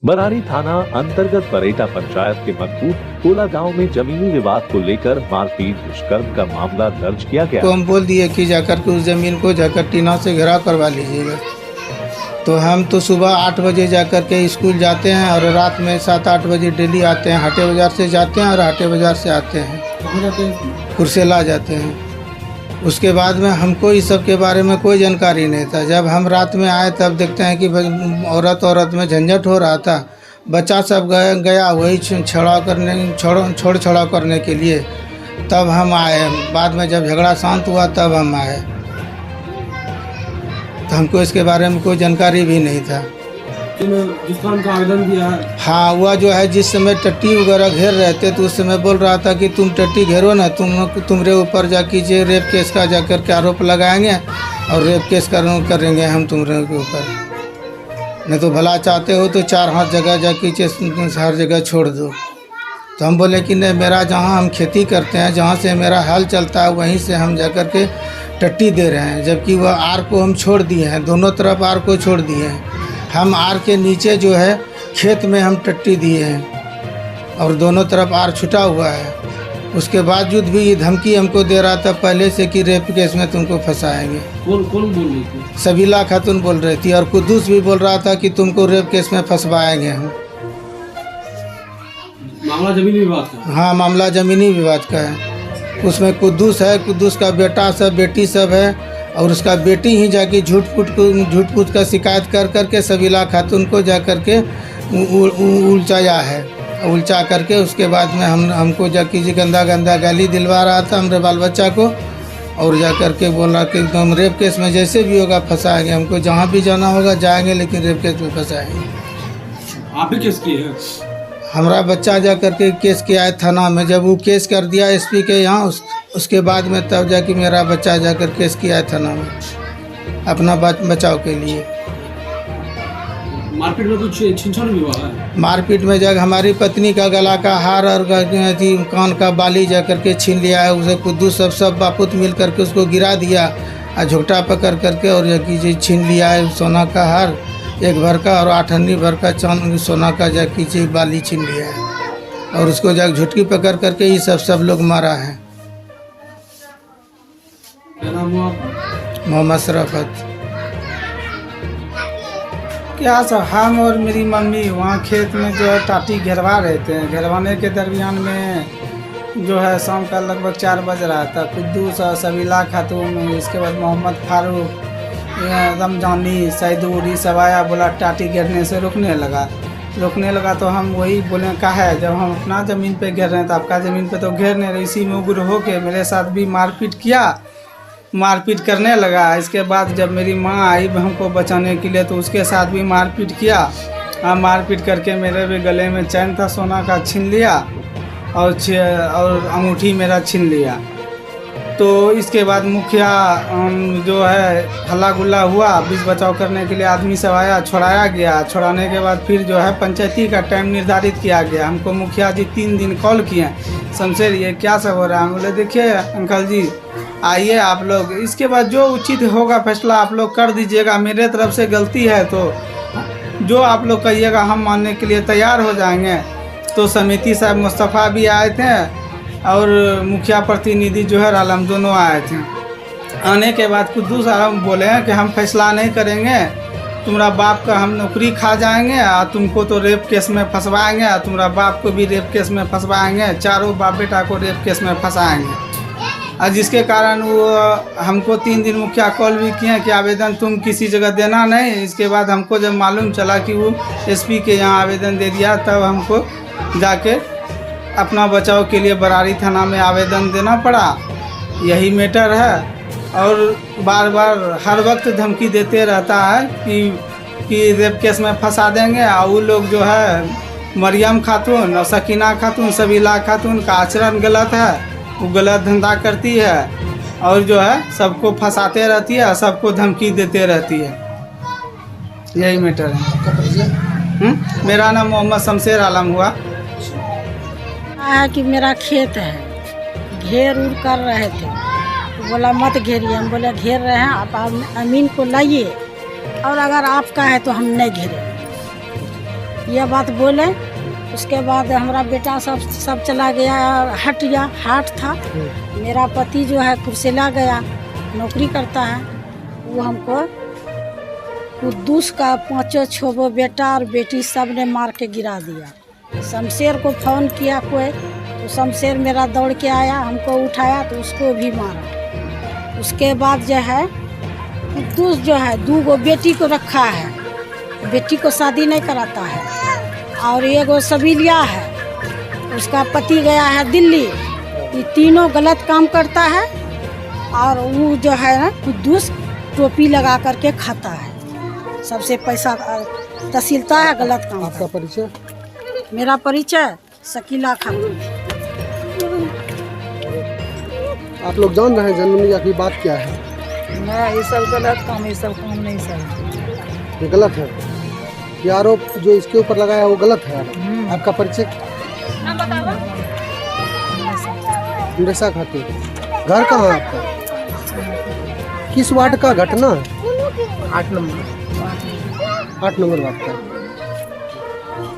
बरारी थाना अंतर्गत बरेटा पंचायत के मकबूत कोला गांव में जमीनी विवाद को लेकर मारपीट दुष्कर्म का मामला दर्ज किया गया। तो हम बोल दिए कि जाकर के उस जमीन को जाकर टीना से घेराव करवा लीजिएगा। तो हम तो सुबह 8 बजे जाकर के स्कूल जाते हैं और रात में 7-8 बजे डेली आते हैं। हाटे बाज़ार से जाते हैं और हाटे बाज़ार से आते हैं, कुर्सेला जाते हैं। उसके बाद में हमको इस सब के बारे में कोई जानकारी नहीं था। जब हम रात में आए तब देखते हैं कि औरत में झंझट हो रहा था। बच्चा सब गया वही छोड़ छड़ाव करने के लिए। तब हम आए। बाद में जब झगड़ा शांत हुआ तब हम आए। तो हमको इसके बारे में कोई जानकारी भी नहीं था। जिस काम का आवेदन दिया है, हाँ, हुआ जो है जिस समय टट्टी वगैरह घेर रहे थे तो उस समय बोल रहा था कि तुम टट्टी घेरो ना, तुम्हारे ऊपर जा कीजिए, रेप केस का जाकर के आरोप लगाएंगे और रेप केस करेंगे हम तुम्हारे के ऊपर। नहीं तो भला चाहते हो तो 4 हाथ जगह जा कीजिए, हर जगह छोड़ दो। तो हम बोले कि नहीं, मेरा जहाँ हम खेती करते हैं, जहाँ से मेरा हाल चलता है, वहीं से हम जाकर के टट्टी दे रहे हैं। जबकि वह आर को हम छोड़ दिए हैं, दोनों तरफ आर को छोड़ दिए हैं। हम आर के नीचे जो है खेत में हम टट्टी दिए हैं और दोनों तरफ आर छुटा हुआ है। उसके बावजूद भी ये धमकी हमको दे रहा था पहले से कि रेप केस में तुमको फंसाएंगे। कौन बोल रही थी? सबीला खातून बोल रही थी और कुद्दूस भी बोल रहा था कि तुमको रेप केस में फंसवाएंगे हम। मामला जमीनी विवाद का? हाँ, मामला ज़मीनी विवाद का है। उसमें कुद्दूस है, कुद्दूस का बेटा सब, बेटी सब है और उसका बेटी ही जाके झूठ फूट का शिकायत कर के सबीला खातून को जाकर के उलझाया है। उलझा करके उसके बाद में हमको जाके जी गंदा गाली दिलवा रहा था हमारे बाल बच्चा को। और जाकर के बोला कि एकदम रेप केस में जैसे भी होगा फंसाएंगे, हमको जहाँ भी जाना होगा जाएंगे, लेकिन रेप केस में फंसाएंगे। आप ही केस किए हैं? हमारा बच्चा जा कर के केस किया है थाना में। जब वो केस कर दिया एसपी के यहाँ, उसके बाद में तब जाके मेरा बच्चा जाकर केस किया है थाना में अपना बचाव के लिए। मारपीट में कुछ छीनछाड़ भी हुआ है? मारपीट में जब हमारी पत्नी का गला का हार और कान का बाली जा कर के छीन लिया है। उसे कुद्दूस सब बापूत मिल करके उसको गिरा दिया और झुकटा पकड़ करके और ये छीन लिया है। सोना का हार 1 भर का और 8 अन्नी भर का चांद सोना का जाके बाली छीन लिया है और उसको जाके झुटकी पकड़ करके ये सब लोग मारा है। क्या नाम हुआ? मोहम्मद शराफत। क्या सर, हम और मेरी मम्मी वहाँ खेत में जो है टाटी घेरवा रहे थे। घेरवाने के दरमियान में जो है शाम का लगभग 4 बज रहा था। कुद्दूस और सबीला खातून, इसके बाद मोहम्मद फारूक, रमजानी, सैदूर, ये सब आया। बोला टाटी घेरने से रुकने लगा तो हम वही बोले कहा है, जब हम अपना ज़मीन पे घेर रहे हैं तो आपका ज़मीन पे तो घेर नहीं रहे। इसी में उग्र होके मेरे साथ भी मारपीट करने लगा। इसके बाद जब मेरी माँ आई हमको बचाने के लिए तो उसके साथ भी मारपीट किया। मारपीट करके मेरे भी गले में चैन था सोना का छीन लिया और अंगूठी मेरा छीन लिया। तो इसके बाद मुखिया जो है हल्ला गुल्ला हुआ, बीच बचाव करने के लिए आदमी सब आया, छुड़ाया गया। छुड़ाने के बाद फिर जो है पंचायती का टाइम निर्धारित किया गया। हमको मुखिया जी 3 दिन कॉल किए, शमशेर ये क्या सब हो रहा है। हम बोले देखिए अंकल जी आइए आप लोग, इसके बाद जो उचित होगा फैसला आप लोग कर दीजिएगा। मेरे तरफ से गलती है तो जो आप लोग कहिएगा हम मानने के लिए तैयार हो जाएंगे। तो समिति साहब मुस्तफ़ा भी आए थे और मुखिया प्रतिनिधि जो है आलम दोनों आए थे। आने के बाद कुद्दूस आलम बोले हैं कि हम फैसला नहीं करेंगे, तुम्हारा बाप का हम नौकरी खा जाएंगे और तुमको तो रेप केस में फंसवाएंगे और तुम्हारा बाप को भी रेप केस में फंसवाएंगे, चारों बाप बेटा को रेप केस में फंसाएंगे। और जिसके कारण वो हमको 3 दिन मुखिया कॉल भी किए कि आवेदन तुम किसी जगह देना नहीं। इसके बाद हमको जब मालूम चला कि वो एसपी के यहाँ आवेदन दे दिया, तब हमको जाके अपना बचाव के लिए बरारी थाना में आवेदन देना पड़ा। यही मैटर है। और बार बार हर वक्त धमकी देते रहता है कि रेप केस में फंसा देंगे। और वो लोग जो है मरियम खातून और सकीना खातून, सबीला खातून का आचरण गलत है, वो गलत धंधा करती है और जो है सबको फंसाते रहती है, सबको धमकी देते रहती है। यही मैटर है। मेरा नाम मोहम्मद शमशेर आलम हुआ है कि मेरा खेत है, घेर उड़ कर रहे थे तो बोला मत घेरिए। हम बोले घेर रहे हैं, आप अमीन को लाइए और अगर आपका है तो हम नहीं घेरेंगे। ये बात बोले। उसके बाद हमारा बेटा सब चला गया, हट गया, हाट था। मेरा पति जो है कुर्सेला गया, नौकरी करता है। वो हमको कुद्दूस का 5-6 बेटा और बेटी सब ने मार के गिरा दिया। शमशेर को फ़ोन किया कोई, तो शमशेर मेरा दौड़ के आया, हमको उठाया तो उसको भी मारा। उसके बाद जो है कुद्दूस जो है 2 बेटी को रखा है, बेटी को शादी नहीं कराता है। और एगो सबीलिया है, उसका पति गया है दिल्ली। ये तीनों गलत काम करता है। और वो जो है ना कुद्दूस टोपी लगा करके खाता है, सबसे पैसा तहसीलता है, गलत काम। आपका परिचय? मेरा परिचय शकीला खातून। आप लोग जान रहे हैं जनमुनिया की बात क्या है? मैं ये सब गलत काम, ये सब काम नहीं सही। ये गलत है, ये आरोप जो इसके ऊपर लगाया है वो गलत है। आपका परिचय? नरेशा खातून। घर कहाँ है आपका? किस वार्ड का घटना है? 8 नंबर 8 नंबर वार्ड का।